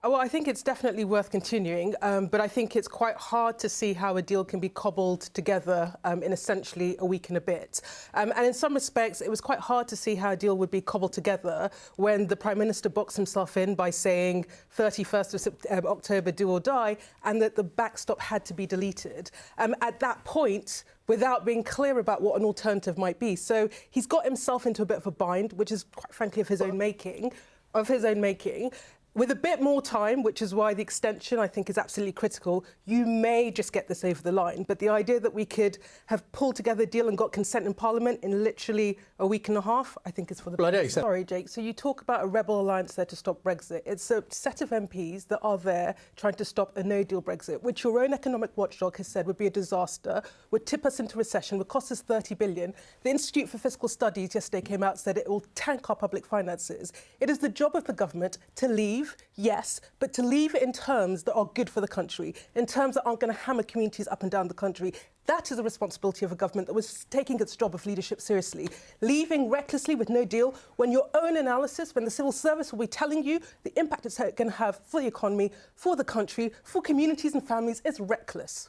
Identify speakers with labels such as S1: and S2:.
S1: Well, I think it's definitely worth continuing, but I think it's quite hard to see how a deal can be cobbled together in essentially a week and a bit. And in some respects, it was quite hard to see how a deal would be cobbled together when the Prime Minister boxed himself in by saying 31st of October, do or die, and that the backstop had to be deleted. At that point, without being clear about what an alternative might be. So he's got himself into a bit of a bind, which is quite frankly of his own making. With a bit more time, which is why the extension, I think, is absolutely critical, you may just get this over the line. But the idea that we could have pulled together a deal and got consent in Parliament in literally a week and a half, I think is for the best. Sorry, Jake. So you talk about a rebel alliance there to stop Brexit. It's a set of MPs that are there trying to stop a no-deal Brexit, which your own economic watchdog has said would be a disaster, would tip us into recession, would cost us 30 billion. The Institute for Fiscal Studies yesterday came out and said it will tank our public finances. It is the job of the government to leave, yes, but to leave it in terms that are good for the country, in terms that aren't going to hammer communities up and down the country. That is the responsibility of a government that was taking its job of leadership seriously. Leaving recklessly with no deal when your own analysis, when the civil service will be telling you the impact it's going to have for the economy, for the country, for communities and families is reckless.